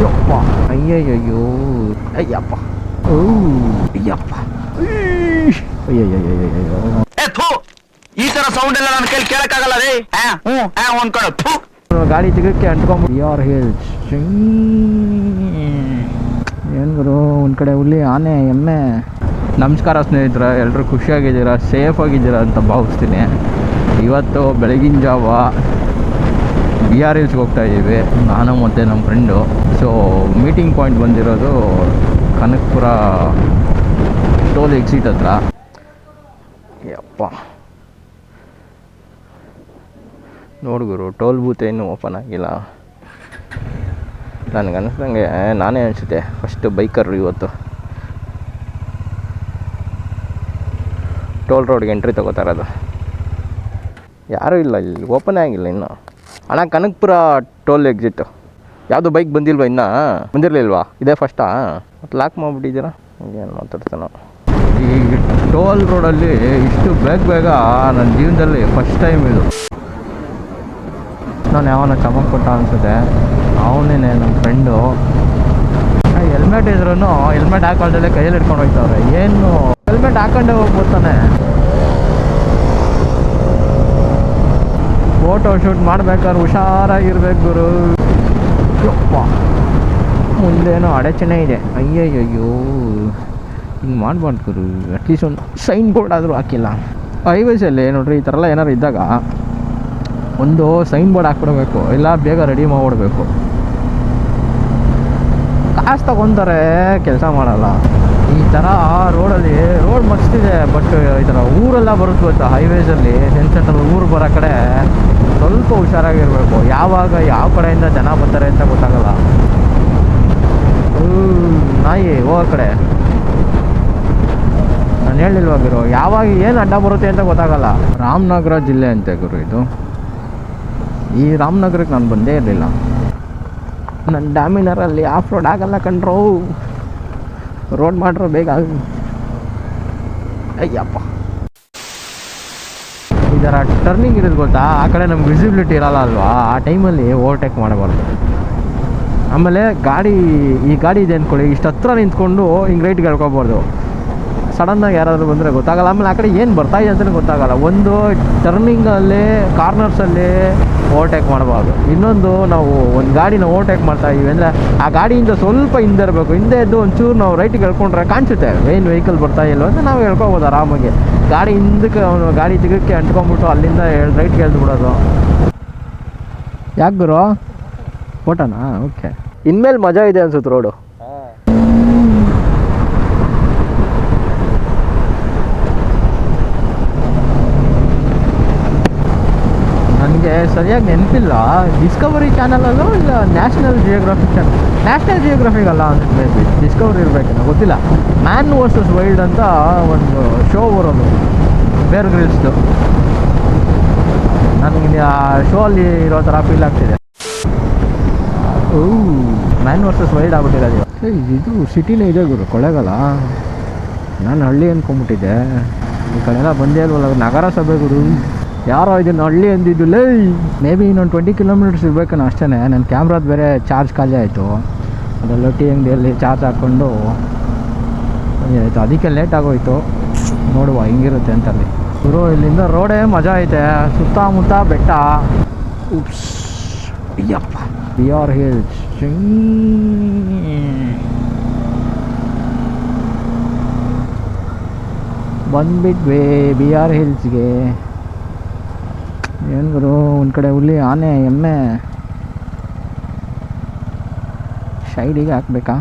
ಯಪ್ಪ ಅಯ್ಯಯ್ಯೋ ಅಯ್ಯಪ್ಪ ಓ ಅಯ್ಯಪ್ಪ ಅಯ್ಯಯ್ಯಯ್ಯೋ ಈ ತರ ಸೌಂಡ್ ಎಲ್ಲ ನನ್ನ ಕೈಲಿ ಕೇಳಕ್ಕಾಗಲ್ಲ ರೀ. ಅನ್ಕೊಂಡು ಗಾಡಿ ತಿಗಕ್ಕೆ ಅಂಟ್ಕೊಂಡ್ ಯಾರ್ ಹಿಲ್ಸ್ ಏನು ಗುರು ಒಂದು ಕಡೆ ಹುಲಿ ಆನೆ ಎಮ್ಮೆ. ನಮಸ್ಕಾರ ಸ್ನೇಹಿತರೆ, ಎಲ್ಲರೂ ಖುಷಿಯಾಗಿದ್ದೀರಾ, ಸೇಫ್ ಆಗಿದ್ದೀರಾ ಅಂತ ಭಾವಿಸ್ತೀನಿ. ಇವತ್ತು ಬೆಳಗಿನ ಜಾವ BR ಹಿಲ್ಸ್ಗೆ ಹೋಗ್ತಾ ಇದ್ದೀವಿ ನಾನು ಮತ್ತು ನಮ್ಮ ಫ್ರೆಂಡು. ಸೊ ಮೀಟಿಂಗ್ ಪಾಯಿಂಟ್ ಬಂದಿರೋದು ಕನಕಪುರ ಟೋಲ್ ಎಕ್ಸಿಟ್ ಹತ್ರ. ಯಪ್ಪ ನೋಡುಗರು, ಟೋಲ್ ಬೂತ್ ಇನ್ನೂ ಓಪನ್ ಆಗಿಲ್ಲ. ನನಗೆ ಅನ್ನಿಸ್ದಂಗೆ ನಾನೇ ಅನಿಸುತ್ತೆ ಫಸ್ಟ್ ಬೈಕರು ಇವತ್ತು ಟೋಲ್ ರೋಡ್ಗೆ ಎಂಟ್ರಿ ತಗೋತಾ ಇರೋದು. ಯಾರೂ ಇಲ್ಲ, ಇಲ್ಲಿ ಓಪನ್ ಆಗಿಲ್ಲ ಇನ್ನೂ. ಅಣ್ಣ ಕನಕಪುರ ಟೋಲ್ ಎಕ್ಸಿಟ್ಟು ಯಾವುದು ಬೈಕ್ ಬಂದಿಲ್ವಾ? ಇನ್ನೂ ಬಂದಿರಲಿಲ್ವಾ? ಇದೇ ಫಸ್ಟಾ? ಮತ್ತು ಲಾಕ್ ಮಾಡಿಬಿಟ್ಟಿದ್ದೀರಾ? ಏನು ಮಾತಾಡ್ತಾನೋ. ಈ ಟೋಲ್ ರೋಡಲ್ಲಿ ಇಷ್ಟು ಬೇಗ ನನ್ನ ಜೀವನದಲ್ಲಿ ಫಸ್ಟ್ ಟೈಮ್ ಇದು. ನಾನು ಯಾವನ ಚಮಕ್ ಕೊಟ್ಟ ಅನಿಸುತ್ತೆ, ಅವನೇನೆ ನಮ್ಮ ಫ್ರೆಂಡು. ಹೆಲ್ಮೆಟ್ ಇದ್ರೂ ಹೆಲ್ಮೆಟ್ ಹಾಕೊಳ್ದಲ್ಲೇ ಕೈಯಲ್ಲಿ ಹಿಡ್ಕೊಂಡು ಹೋಗ್ತಾವ್ರೆ. ಏನು ಹೆಲ್ಮೆಟ್ ಹಾಕೊಂಡೇ ಹೋಗ್ಬೋತಾನೆ. ಫೋಟೋ ಶೂಟ್ ಮಾಡ್ಬೇಕಾದ್ರೆ ಹುಷಾರಾಗಿರ್ಬೇಕು ಗುರು. ಯಪ್ಪ ಮುಂದೇನೋ ಅಡಚಣೆ ಇದೆ. ಅಯ್ಯಯ್ಯೋ ಹಿಂಗೆ ಮಾಡ್ಬಾರ್ದು ಗುರು. ಅಟ್ಲೀಸ್ಟ್ ಒಂದು ಸೈನ್ ಬೋರ್ಡ್ ಆದರೂ ಹಾಕಿಲ್ಲ. ಹೈವೇಸಲ್ಲಿ ನೋಡ್ರಿ ಈ ಥರ ಎಲ್ಲ ಏನಾರು ಇದ್ದಾಗ ಒಂದು ಸೈನ್ ಬೋರ್ಡ್ ಹಾಕ್ಬಿಡ್ಬೇಕು, ಇಲ್ಲ ಬೇಗ ರೆಡಿ ಮಾಡಿಬಿಡ್ಬೇಕು. ಕಾಸು ತಗೊತಾರೆ, ಕೆಲಸ ಮಾಡಲ್ಲ. ಈ ಥರ ರೋಡಲ್ಲಿ ರೋಡ್ ಮಸ್ತಿದೆ, ಬಟ್ ಈ ಥರ ಊರೆಲ್ಲ ಬರುತ್ತೆ ಗೊತ್ತಾ, ಹೈವೇಸಲ್ಲಿ ಸೆಂಟ್ರಲ್ ಊರು ಬರೋ ಕಡೆ ಸ್ವಲ್ಪ ಹುಷಾರಾಗಿರ್ಬೇಕು. ಯಾವಾಗ ಯಾವ ಕಡೆಯಿಂದ ಜನ ಬರ್ತಾರೆ ಅಂತ ಗೊತ್ತಾಗಲ್ಲ. ನಾಯಿ ಹೋಗೋ ಕಡೆ ನಾನು ಹೇಳಿಲ್ವಾ ಗುರು, ಯಾವಾಗ ಏನು ಅಡ್ಡ ಬರುತ್ತೆ ಅಂತ ಗೊತ್ತಾಗಲ್ಲ. ರಾಮನಗರ ಜಿಲ್ಲೆ ಅಂತೆ ಗುರು ಇದು. ಈ ರಾಮನಗರಕ್ಕೆ ನಾನು ಬಂದೇ ಇರಲಿಲ್ಲ. ನನ್ನ ಡಾಮಿನರಲ್ಲಿ ಆಫ್ ರೋಡ್ ಆಗಲ್ಲ ಕಂಡ್ರೋ. ರೋಡ್ ಮಾಡ್ರೋ ಬೇಗ. ಅಯ್ಯಪ್ಪ ಈ ಥರ ಟರ್ನಿಂಗ್ ಇರೋದು ಗೊತ್ತಾ, ಆ ಕಡೆ ನಮ್ಗೆ ವಿಸಿಬಿಲಿಟಿ ಇರಲ್ಲ ಅಲ್ವಾ, ಆ ಟೈಮಲ್ಲಿ ಓವರ್ಟೇಕ್ ಮಾಡಬಾರ್ದು. ಆಮೇಲೆ ಈ ಗಾಡಿ ಇದೆ ಅಂದ್ಕೊಳ್ಳಿ, ಇಷ್ಟು ಹತ್ರ ನಿಂತ್ಕೊಂಡು ಹಿಂಗೆ ರೈಟ್ಗೆ ಹೇಳ್ಕೊಬಾರ್ದು. ಸಡನ್ನಾಗಿ ಯಾರಾದರೂ ಬಂದರೆ ಗೊತ್ತಾಗಲ್ಲ. ಆಮೇಲೆ ಆ ಕಡೆ ಏನು ಬರ್ತಾಯಿದೆ ಅಂತಲೇ ಗೊತ್ತಾಗಲ್ಲ. ಒಂದು ಟರ್ನಿಂಗಲ್ಲಿ ಕಾರ್ನರ್ಸಲ್ಲಿ ಓವರ್ಟೇಕ್ ಮಾಡಬಾರ್ದು. ಇನ್ನೊಂದು, ನಾವು ಒಂದು ಗಾಡಿನ ಓವರ್ಟೇಕ್ ಮಾಡ್ತಾಯಿದ್ದೀವಿ ಅಂದರೆ ಆ ಗಾಡಿಯಿಂದ ಸ್ವಲ್ಪ ಹಿಂದೆ ಇರಬೇಕು. ಹಿಂದೆ ಇದ್ದು ಒಂಚೂರು ನಾವು ರೈಟಿಗೆ ಹೇಳ್ಕೊಂಡ್ರೆ ಕಾಣಿಸುತ್ತೆ ಏನು ವೆಹಿಕಲ್ ಬರ್ತಾ ಇಲ್ಲೋ ಅಂತ ನಾವು ಹೇಳ್ಕೊಬೋದು ಆರಾಮಾಗಿ. ಗಾಡಿ ಹಿಂದಕ್ಕೆ ಅವನು ಗಾಡಿ ತಿಗಕ್ಕೆ ಅಂಟ್ಕೊಂಡ್ಬಿಟ್ಟು ಅಲ್ಲಿಂದ ರೈಟ್ಗೆ ಎಳ್ದು ಬಿಡೋದು. ಯಾಕೆ ಗುರು ಫೋಟೋನಾ? ಓಕೆ, ಇನ್ಮೇಲೆ ಮಜಾ ಇದೆ ಅನ್ಸುತ್ತೆ ರೋಡು. ನನಗೆ ಸರಿಯಾಗಿ ನೆನಪಿಲ್ಲ, ಡಿಸ್ಕವರಿ ಚಾನಲಲ್ಲೋ ಇಲ್ಲ national geographic channel. National geographic ಅಲ್ಲ ಅಂತ ಮೇ ಬಿ ಡಿಸ್ಕವರಿ ಇರಬೇಕೇನೋ ಗೊತ್ತಿಲ್ಲ. ಮ್ಯಾನ್ ವರ್ಸಸ್ ವೈಲ್ಡ್ ಅಂತ ಒಂದು ಶೋ ಬರೋದು ಬೇರ್ ಗ್ರಿಲ್ಸ್ದು. ನನಗೆ ಆ ಶೋ ಅಲ್ಲಿ ಇರೋ ಥರ ಫೀಲ್ ಆಗ್ತಿದೆ. ಮ್ಯಾನ್ ವರ್ಸಸ್ ವೈಲ್ಡ್ ಆಗ್ಬಿಟ್ಟಿರೋದು. ಇದು ಸಿಟಿನೇ ಇದೆ ಗುರು, ಕೊಳ್ಳೇಗಾಲ. ನಾನು ಹಳ್ಳಿ ಅಂದ್ಕೊಂಬಿಟ್ಟಿದ್ದೆ. ಈ ಕಡೆ ಎಲ್ಲ ಬಂದೇ ಇಲ್ವಲ್ಲ, ನಗರಸಭೆ ಗುರು. ಯಾರೋ ಇದನ್ನು ಹಳ್ಳಿ ಅಂದಿದ್ದು ಲೈ. ಮೇ ಬಿ ಇನ್ನೊಂದು 20 ಕಿಲೋಮೀಟರ್ಸ್ ಇರಬೇಕೇನೋ ಅಷ್ಟೇ. ನನ್ನ ಕ್ಯಾಮ್ರಾದ ಬೇರೆ ಚಾರ್ಜ್ ಖಾಲಿ ಆಯಿತು. ಅದೆಲ್ಲ ಟೀ ಅಂಗಡಿಯಲ್ಲಿ ಚಾರ್ಜ್ ಹಾಕ್ಕೊಂಡು ಆಯಿತು, ಅದಕ್ಕೆ ಲೇಟ್ ಆಗೋಯ್ತು. ನೋಡುವ ಹಿಂಗಿರುತ್ತೆ ಅಂತಲ್ಲಿ ಗುರು. ಇಲ್ಲಿಂದ ರೋಡೇ ಮಜಾ ಐತೆ, ಸುತ್ತಮುತ್ತ ಬೆಟ್ಟ. Oops Ayyappa BR hills. ಬಂದ್ಬಿಟ್ವಿ BR ಹಿಲ್ಸ್ಗೆ. ಏನು ಗುರು, ಒಂದು ಕಡೆ ಹುಲಿ ಆನೆ ಎಮ್ಮೆ. ಸೈಡಿಗೆ ಹಾಕ್ಬೇಕಾ?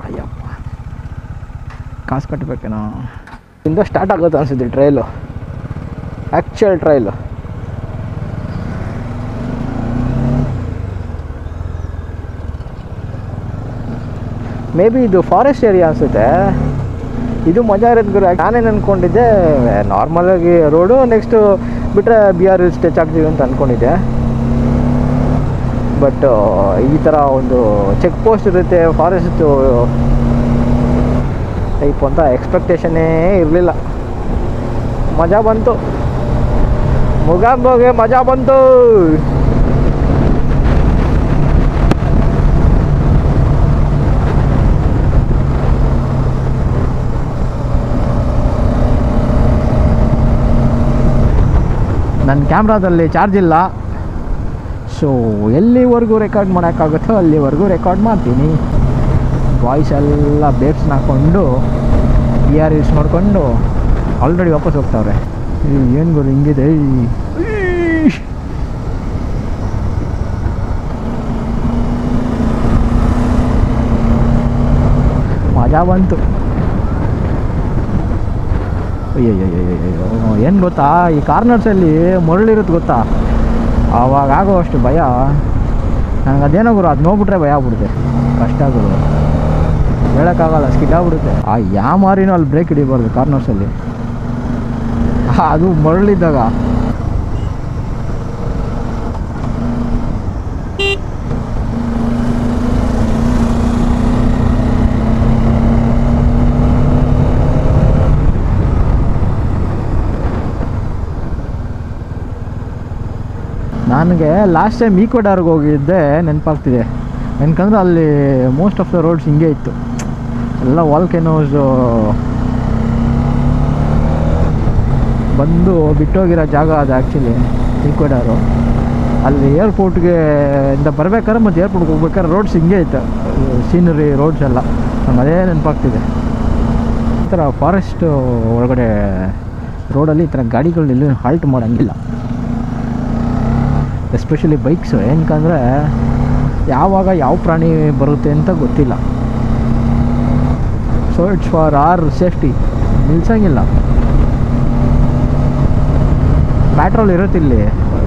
ಅಯ್ಯಪ್ಪ ಕಾಸು ಕಟ್ಟಬೇಕೇನೋ. ಇಂದ ಸ್ಟಾರ್ಟ್ ಆಗುತ್ತೆ ಅನಿಸುತ್ತೆ trail, actual trail. May be ಇದು ಫಾರೆಸ್ಟ್ ಏರಿಯಾ ಅನಿಸುತ್ತೆ. ಇದು ಮಜಾ ಇರೋದು ಗುರು. ನಾನೇನು ಅಂದ್ಕೊಂಡಿದ್ದೆ ನಾರ್ಮಲಾಗಿ ರೋಡು, ನೆಕ್ಸ್ಟು ಬಿಟ್ಟರೆ BR ಹಿಲ್ಸ್ ಟಚ್ ಆಗ್ತೀವಿ ಅಂತ ಅಂದ್ಕೊಂಡಿದ್ದೆ. ಬಟ್ ಈ ಥರ ಒಂದು ಚೆಕ್ ಪೋಸ್ಟ್ ಇರುತ್ತೆ, ಫಾರೆಸ್ಟು ಟೈಪ್ ಅಂತ ಎಕ್ಸ್ಪೆಕ್ಟೇಷನ್ನೇ ಇರಲಿಲ್ಲ. ಮಜಾ ಬಂತು, ಮುಗಾಂಬೋಗೆ ಮಜಾ ಬಂತು. ನನ್ನ ಕ್ಯಾಮ್ರಾದಲ್ಲಿ ಚಾರ್ಜ್ ಇಲ್ಲ, ಸೊ ಎಲ್ಲಿವರೆಗೂ ರೆಕಾರ್ಡ್ ಮಾಡೋಕ್ಕಾಗುತ್ತೋ ಅಲ್ಲಿವರೆಗೂ ರೆಕಾರ್ಡ್ ಮಾಡ್ತೀನಿ. ವಾಯ್ಸ್ ಎಲ್ಲ ಬೇಬ್ಸ್ನ ಹಾಕ್ಕೊಂಡು ಇಯರ್ ಯೂಸ್ ಮಾಡಿಕೊಂಡು ಆಲ್ರೆಡಿ ವಾಪಸ್ ಹೋಗ್ತಾವ್ರೆ. ಏನು ಗುರು ಹಿಂಗಿದೆ, ಮಜಾ ಬಂತು. ಅಯ್ಯಯ್ಯಯ್ಯಯ್ಯೋ, ಏನು ಗೊತ್ತಾ, ಈ ಕಾರ್ನರ್ಸಲ್ಲಿ ಮರಳಿರುತ್ತೆ ಗೊತ್ತಾ, ಆವಾಗ ಆಗೋ ಅಷ್ಟು ಭಯ ನನಗೆ. ಅದೇನೋ ಗುರು, ಅದು ನೋಡ್ಬಿಟ್ರೆ ಭಯ ಆಗ್ಬಿಡುತ್ತೆ, ಕಷ್ಟ ಗುರು, ಹೇಳೋಕ್ಕಾಗಲ್ಲ, ಸ್ಕಿಡ್ ಆಗ್ಬಿಡುತ್ತೆ. ಆ ಯಾವ ಮಾರಿನೂ ಅಲ್ಲಿ ಬ್ರೇಕ್ ಹಿಡಿಬಾರ್ದು ಕಾರ್ನರ್ಸಲ್ಲಿ, ಅದು ಮರಳಿದ್ದಾಗ. ನನಗೆ ಲಾಸ್ಟ್ ಟೈಮ್ ಈಕ್ವಡಾರ್ಗೆ ಹೋಗಿದ್ದೆ ನೆನಪಾಗ್ತಿದೆ. ಏನಕಂದ್ರೆ ಅಲ್ಲಿ ಮೋಸ್ಟ್ ಆಫ್ ದ ರೋಡ್ಸ್ ಹಿಂಗೆ ಇತ್ತು, ಎಲ್ಲ ವಾಲ್ಕೆನೋಸು ಬಂದು ಬಿಟ್ಟೋಗಿರೋ ಜಾಗ ಅದು ಆ್ಯಕ್ಚುಲಿ ಈಕ್ವಡಾರು. ಅಲ್ಲಿ ಏರ್ಪೋರ್ಟ್ಗೆ ಇಂದ ಬರ್ಬೇಕಾದ್ರೆ ಮತ್ತು ಏರ್ಪೋರ್ಟ್ಗೆ ಹೋಗ್ಬೇಕಾದ್ರೆ ರೋಡ್ಸ್ ಹಿಂಗೆ ಇತ್ತು, ಸೀನರಿ ರೋಡ್ಸ್ ಎಲ್ಲ ನಂಗೆ ಅದೇ ನೆನಪಾಗ್ತಿದೆ. ಈ ಥರ ಫಾರೆಸ್ಟ್ ಒಳಗಡೆ ರೋಡಲ್ಲಿ ಈ ಥರ ಗಾಡಿಗಳನ್ನೆಲ್ಲೂ ಹಾಲ್ಟ್ ಮಾಡೋಂಗಿಲ್ಲ, ಎಸ್ಪೆಷಲಿ ಬೈಕ್ಸು. ಏನಕ್ಕಂದರೆ ಯಾವಾಗ ಯಾವ ಪ್ರಾಣಿ ಬರುತ್ತೆ ಅಂತ ಗೊತ್ತಿಲ್ಲ, so it's for our safety. ನಿಲ್ಸಂಗಿಲ್ಲ, ಪೆಟ್ರೋಲ್ ಇರುತ್ತಿಲ್ಲಿ,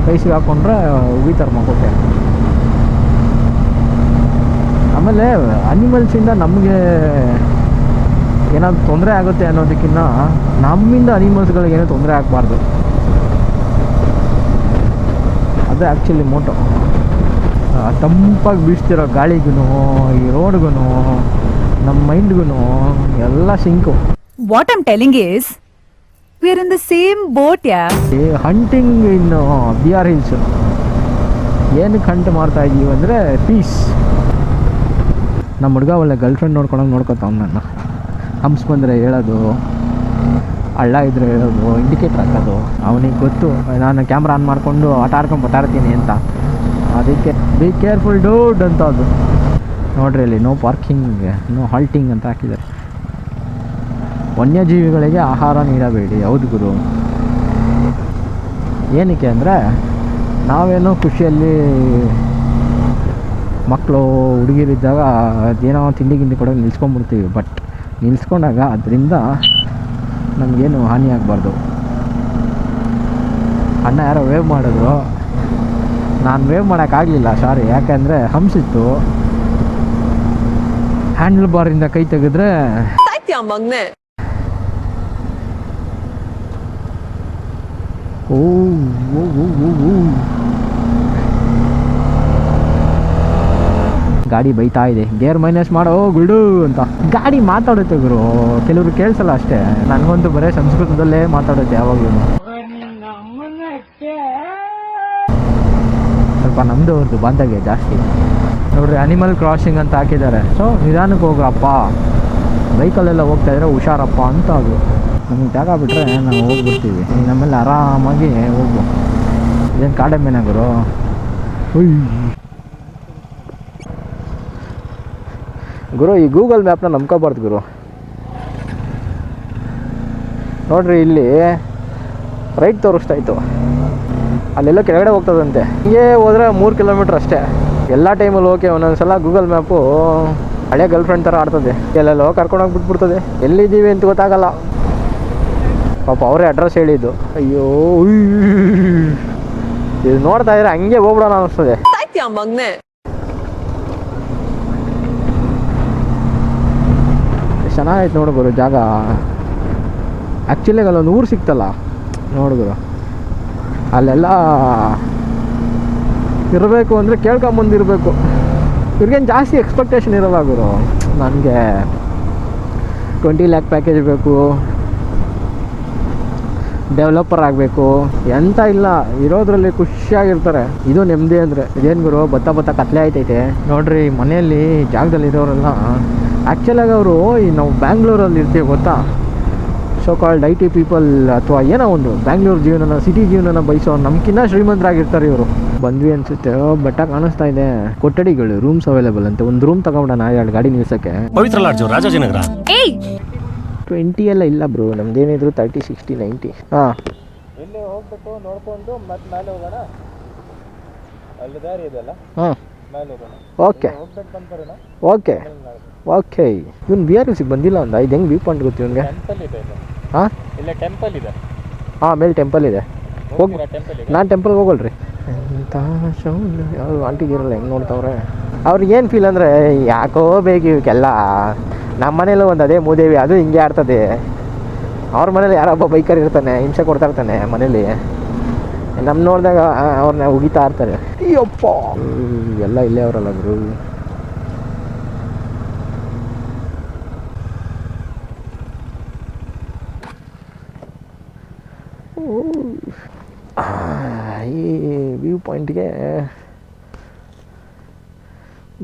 ಕೈಸಿಗೆ ಹಾಕ್ಕೊಂಡ್ರೆ ಉಗಿತಾರೆ ಮಗುಕ್ಕೆ. ಆಮೇಲೆ ಅನಿಮಲ್ಸಿಂದ ನಮಗೆ ಏನಾದ್ರು ತೊಂದರೆ ಆಗುತ್ತೆ ಅನ್ನೋದಕ್ಕಿಂತ ನಮ್ಮಿಂದ ಅನಿಮಲ್ಸ್ಗಳಿಗೆ ಏನೂ ತೊಂದರೆ ಆಗಬಾರ್ದು, ಅದು ಆ್ಯಕ್ಚುಲಿ ಮೋಟೋ. ತಂಪಾಗಿ ಬೀಸ್ತಿರೋ ಗಾಳಿಗೂ ಈ ರೋಡ್ಗೂ ನಮ್ಮ ಮೈಂಡ್ಗೂ ಎಲ್ಲ sink. What I'm telling is, we are in the same boat, yeah. Hunting ಇನ್ನು BR ಹಿಲ್ಸ್ ಏನಕ್ಕೆ ಹಂಟ್ ಮಾಡ್ತಾ ಇದ್ದೀವಿ ಅಂದರೆ ಪೀಸ್. ನಮ್ಮ ಹುಡುಗ ಒಳ್ಳೆ ಗರ್ಲ್ಫ್ರೆಂಡ್ ನೋಡ್ಕೊತಾವ್ ನನ್ನ. ಹಂಪ್ಸ್ ಬಂದರೆ ಹೇಳೋದು, ಹಳ್ಳ ಇದ್ರೆ ಹೇಳೋದು, ಇಂಡಿಕೇಟ್ರ್ ಹಾಕೋದು. ಅವನಿಗೆ ಗೊತ್ತು ನಾನು ಕ್ಯಾಮ್ರಾ ಆನ್ ಮಾಡಿಕೊಂಡು ಆಟ ಆಡ್ಕೊಂಡು ಬರ್ತಾಯಿರ್ತೀನಿ ಅಂತ, ಅದಕ್ಕೆ ಬಿ ಕೇರ್ಫುಲ್ ಡೂಡ್ ಅಂತ. ಅದು ನೋಡ್ರಿ, ಅಲ್ಲಿ ನೋ ಪಾರ್ಕಿಂಗ್, ನೋ ಹಾಲ್ಟಿಂಗ್ ಅಂತ ಹಾಕಿದ್ದಾರೆ. ವನ್ಯಜೀವಿಗಳಿಗೆ ಆಹಾರ ನೀಡಬೇಡಿ. ಹೌದು ಗುರು, ಏನಕ್ಕೆ ಅಂದರೆ ನಾವೇನೋ ಖುಷಿಯಲ್ಲಿ ಮಕ್ಕಳು ಹುಡುಗಿರಿದ್ದಾಗ ಅದೇನೋ ತಿಂಡಿ ಕೊಡೋಕೆ ನಿಲ್ಸ್ಕೊಂಡ್ಬಿಡ್ತೀವಿ. ಬಟ್ ನಿಲ್ಸ್ಕೊಂಡಾಗ ಅದರಿಂದ ನಮಗೇನು ಹಾನಿ ಆಗಬಾರ್ದು. ಅಣ್ಣ ಯಾರೋ ವೇವ್ ಮಾಡಿದ್ರು, ನಾನು ವೇವ್ ಮಾಡೋಕ್ಕಾಗಲಿಲ್ಲ, ಸಾರಿ. ಯಾಕೆಂದರೆ ಹಂಸಿತ್ತು, ಹ್ಯಾಂಡಲ್ ಬಾರಿಂದ ಕೈ ತೆಗೆದ್ರೆ ಓ ಗಾಡಿ ಬೈತಾ ಇದೆ, ಗೇರ್ ಮೈನಸ್ ಮಾಡೋ ಗುಡು ಅಂತ. ಗಾಡಿ ಮಾತಾಡುತ್ತೆ ಗುರು, ಕೆಲವರು ಕೇಳಿಸಲ್ಲ ಅಷ್ಟೇ. ನನಗಂತೂ ಬರೀ ಸಂಸ್ಕೃತದಲ್ಲೇ ಮಾತಾಡುತ್ತೆ ಯಾವಾಗಲೂ. ಸ್ವಲ್ಪ ನಮ್ಮದು ಅವ್ರದ್ದು ಬಾಂಧವ್ಯ ಜಾಸ್ತಿ. ನೋಡ್ರಿ, ಅನಿಮಲ್ ಕ್ರಾಸಿಂಗ್ ಅಂತ ಹಾಕಿದ್ದಾರೆ, ಸೊ ನಿಧಾನಕ್ಕೆ ಹೋಗ್ರಪ್ಪ, ಬೈಕಲ್ಲೆಲ್ಲ ಹೋಗ್ತಾ ಇದ್ರೆ ಹುಷಾರಪ್ಪ ಅಂತ. ಅದು ನಮಗೆ ಜಾಗ ಬಿಟ್ಟರೆ ನಾವು ಹೋಗ್ಬಿಡ್ತೀವಿ, ನಮ್ಮಲ್ಲಿ ಆರಾಮಾಗಿ ಹೋಗು. ಇದೇನು ಕಾಡೆಮ್ಮೆನ ಗುರು? ಗುರು, ಈ ಗೂಗಲ್ ಮ್ಯಾಪ್ನ ನಂಬ್ಕೋಬಾರ್ದು ಗುರು. ನೋಡ್ರಿ, ಇಲ್ಲಿ ರೈಟ್ ತೋರಿಸ್ತಾ ಇತ್ತು, ಅಲ್ಲೆಲ್ಲ ಕೆಳಗಡೆ ಹೋಗ್ತದಂತೆ. ಹಿಂಗೆ ಹೋದರೆ 3 ಕಿಲೋಮೀಟ್ರ್ ಅಷ್ಟೇ. ಎಲ್ಲ ಟೈಮಲ್ಲಿ ಓಕೆ, ಒಂದೊಂದ್ಸಲ ಗೂಗಲ್ ಮ್ಯಾಪು ಹಳೆ ಗರ್ಲ್ಫ್ರೆಂಡ್ ಥರ ಆಡ್ತದೆ, ಎಲ್ಲೆಲ್ಲೋ ಕರ್ಕೊಂಡೋಗಿ ಬಿಟ್ಬಿಡ್ತದೆ, ಎಲ್ಲಿದ್ದೀವಿ ಅಂತ ಗೊತ್ತಾಗಲ್ಲ. ಪಾಪ ಅವರೇ ಅಡ್ರೆಸ್ ಹೇಳಿದ್ದು. ಅಯ್ಯೋ, ಇದು ನೋಡ್ತಾ ಇದ್ರೆ ಹಂಗೆ ಹೋಗ್ಬಿಡೋಣ ಅನ್ನಿಸ್ತದೆ. ಚೆನ್ನಾಗೈತೆ ನೋಡುಗುರು ಜಾಗ. ಆ್ಯಕ್ಚುಲಿ ಅಲ್ಲೊಂದು ಊರು ಸಿಕ್ತಲ್ಲ ನೋಡುಗುರು, ಅಲ್ಲೆಲ್ಲ ಇರಬೇಕು ಅಂದರೆ ಕೇಳ್ಕೊಂಬಂದಿರಬೇಕು. ಇವ್ರಿಗೇನು ಜಾಸ್ತಿ ಎಕ್ಸ್ಪೆಕ್ಟೇಷನ್ ಇರಲ್ಲ ಗುರು. ನನಗೆ 20 ಲ್ಯಾಕ್ ಪ್ಯಾಕೇಜ್ ಬೇಕು, ಡೆವಲಪರ್ ಆಗಬೇಕು ಎಂತ ಇಲ್ಲ, ಇರೋದ್ರಲ್ಲಿ ಖುಷಿಯಾಗಿರ್ತಾರೆ. ಇದು ನೆಮ್ಮದಿ ಅಂದರೆ. ಇದೇನು ಗುರು, ಬತ್ತ ಕತ್ಲೆ ಆಯ್ತೈತೆ ನೋಡ್ರಿ. ಮನೆಯಲ್ಲಿ ಜಾಗದಲ್ಲಿ ಇರೋರೆಲ್ಲ ಆ್ಯಕ್ಚುಲಾಗಿ ಅವರು ನಾವು ಬ್ಯಾಂಗ್ಳೂರಲ್ಲಿ ಇರ್ತೀವಿ ಗೊತ್ತಾ, so called I T people ಅಥವಾ ಏನೋ ಒಂದು ಬ್ಯಾಂಗ್ಳೂರು ಜೀವನನ ಸಿಟಿ ಜೀವನನ ಬಯಸೋ ನಮ್ಗಿನ್ನ ಶ್ರೀಮಂತರಾಗಿರ್ತಾರೆ ಇವರು. ಬಂದ್ವಿ ಅನ್ಸುತ್ತೆ. ಬೆಟ್ಟ ಕಾಣಿಸ್ತಾ ಇದೆ. ಕೊಠಡಿಗಳು, ರೂಮ್ಸ್ ಅವೈಲೇಬಲ್ ಅಂತ. ಒಂದು ರೂಮ್ ತಗೊಂಡೋಣ 2 ಗಾಡಿ ನಿಲ್ಸಕ್ಕೆ. ಪವಿತ್ರ ಲಾಡ್ಜು ರಾಜಾಜಿನಗರ. 20 ಎಲ್ಲ ಇಲ್ಲ ಬ್ರೋ, ನಮ್ದೇನಿದ್ರು 30, 60, 90. ಹಾಂ, ಇಲ್ಲಿ ಹೋಗ್ಬಿಟ್ಟು ನೋಡ್ಕೊಂಡು ಮತ್ತೆ ಮೇಲೆ ಹೋಗೋಣ. ಅಲ್ಲಿ ದಾರಿ ಇದೆಯಲ್ಲ, ಹಾಂ, ಮೇಲೆ ಹೋಗೋಣ. Okay okay okay. ಇವನು ಬಿ ಆರ್ ಸಿ ಬಂದಿಲ್ಲ ಅಂದ. ಇದು ಹೆಂಗೆ ವ್ಯೂ ಪಾಯಿಂಟ್ ಗೊತ್ತು ಇವನಿಗೆ? ಹಾಂ, ಇಲ್ಲ ಟೆಂಪಲ್ ಇದೆ. ಹಾಂ, ಮೇಲೆ ಟೆಂಪಲ್ ಇದೆ. ಹೋಗಿ ನಾನು ಟೆಂಪಲ್ಗೆ ಹೋಗಲ್ರಿ. ಎಂಥ ಯಾವ ಆಂಟಿಗಿರಲ್ಲ ಹೆಂಗೆ ನೋಡ್ತಾವ್ರೆ. ಅವ್ರಿಗೆ ಏನು ಫೀಲ್ ಅಂದರೆ ಯಾಕೋ ಬೇಕು ಇವಕ್ಕೆಲ್ಲ. ನಮ್ಮ ಮನೇಲೂ ಒಂದು ಅದೇ ಮೂದೇವಿ, ಅದು ಹಿಂಗೆ ಆಡ್ತದೆ. ಅವ್ರ ಮನೇಲಿ ಯಾರೊಬ್ಬ ಬೈಕರ್ ಇರ್ತಾನೆ, ಹಿಂಸೆ ಕೊಡ್ತಾ ಇರ್ತಾನೆ ಮನೇಲಿ. ನಮ್ಮ ನೋಡಿದಾಗ ಅವ್ರನ್ನ ಉಗಿತಾ ಇರ್ತಾರೆ. ಅಯ್ಯಪ್ಪ, ಎಲ್ಲ ಇಲ್ಲೇ ಅವರಲ್ಲ ಗುರು. ಈ ವ್ಯೂ ಪಾಯಿಂಟ್ಗೆ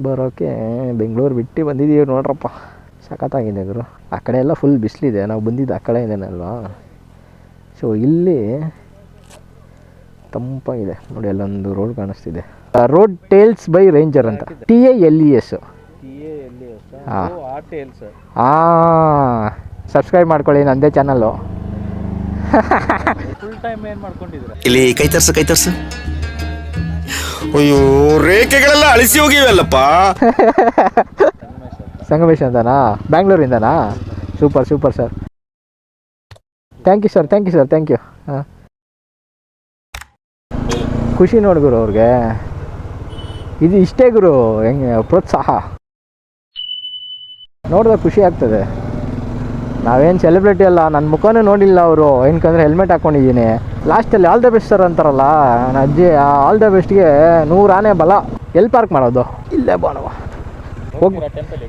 ಬರೋಕ್ಕೆ ಬೆಂಗಳೂರು ಬಿಟ್ಟು ಬಂದಿದ್ದೀವಿ ನೋಡ್ರಪ್ಪ. ಸಖತ್ತಾಗಿದೆ ಗುರು. ಆ ಕಡೆ ಎಲ್ಲ ಫುಲ್ ಬಿಸಿಲಿದೆ. ನಾವು ಬಂದಿದ್ದು ಆ ಕಡೆ ಇದೇನಲ್ವಾ. ಸೊ ಇಲ್ಲಿ ತಂಪಾಗಿದೆ ನೋಡಿ. ಅಲ್ಲೊಂದು ರೋಡ್ ಕಾಣಿಸ್ತಿದೆ. ರೋಡ್ ಟೇಲ್ಸ್ ಬೈ ರೇಂಜರ್ ಅಂತ. TALES. ಹಾಂ, ಸಬ್ಸ್ಕ್ರೈಬ್ ಮಾಡ್ಕೊಳ್ಳಿ ನಂದೇ ಚಾನಲ್ಲು. ಫುಲ್ ಟೈಮ್ ಏನು ಮಾಡ್ಕೊಂಡಿದ್ದೀರಾ? ಇಲ್ಲಿ ಕೈ ತರ್ಸು. ಅಯ್ಯೋ, ರೇಖೆಗಳೆಲ್ಲ ಅಳಿಸಿ ಹೋಗಿವಲ್ಲಪ್ಪ. ಸಂಗಮೇಶ್ ಅಂತನಾ? ಬ್ಯಾಂಗ್ಳೂರಿಂದನಾ? Super super sir. Thank you sir. ಹಾಂ, ಖುಷಿ ನೋಡಿ ಗುರು ಅವ್ರಿಗೆ. ಇದು ಇಷ್ಟೇ ಗುರು, ಹೆಂಗೆ ಪ್ರೋತ್ಸಾಹ ನೋಡಿದಾಗ ಖುಷಿ ಆಗ್ತದೆ. ನಾವೇನು ಸೆಲೆಬ್ರಿಟಿ ಅಲ್ಲ, ನನ್ನ ಮುಖನೂ ನೋಡಿಲ್ಲ ಅವರು. ಏನಕ್ಕಂದ್ರೆ ಹೆಲ್ಮೆಟ್ ಹಾಕ್ಕೊಂಡಿದ್ದೀನಿ. ಲಾಸ್ಟಲ್ಲಿ ಆಲ್ ದ ಬೆಸ್ಟ್ ಸರ್ ಅಂತಾರಲ್ಲ, ನನ್ನ ಅಜ್ಜಿ ಆಲ್ ದ ಬೆಸ್ಟ್ಗೆ 100 ಆನೆ ಬಲ. ಎಲ್ಲಿ ಪಾರ್ಕ್ ಮಾಡೋದು? ಇಲ್ಲೇ ಬಾಣವ ಹೋಗಿ.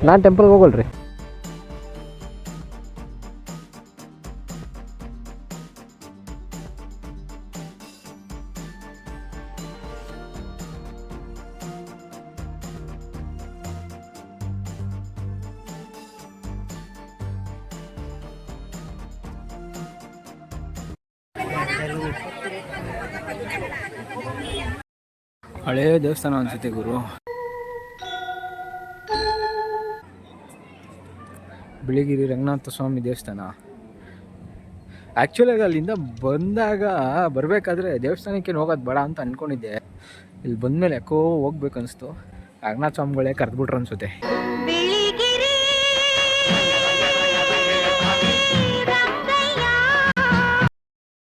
ನಾನು ಟೆಂಪಲ್ಗೆ ಹೋಗಲ್ರಿ. ಹಳೇ ದೇವಸ್ಥಾನ ಅನ್ಸುತ್ತೆ ಗುರು. ಬಿಳಿಗಿರಿ ರಂಗನಾಥ ಸ್ವಾಮಿ ದೇವಸ್ಥಾನ. ಆ್ಯಕ್ಚುಲಾಗಿ ಅಲ್ಲಿಂದ ಬರಬೇಕಾದ್ರೆ ದೇವಸ್ಥಾನಕ್ಕೆ ಹೋಗೋದು ಬೇಡ ಅಂತ ಅಂದ್ಕೊಂಡಿದ್ದೆ. ಇಲ್ಲಿ ಬಂದಮೇಲೆ ಯಾಕೋ ಹೋಗ್ಬೇಕು ಅನಿಸ್ತು. ರಂಗನಾಥ ಸ್ವಾಮಿಗಳೇ ಕರೆದ್ಬಿಟ್ರು ಅನಿಸುತ್ತೆ.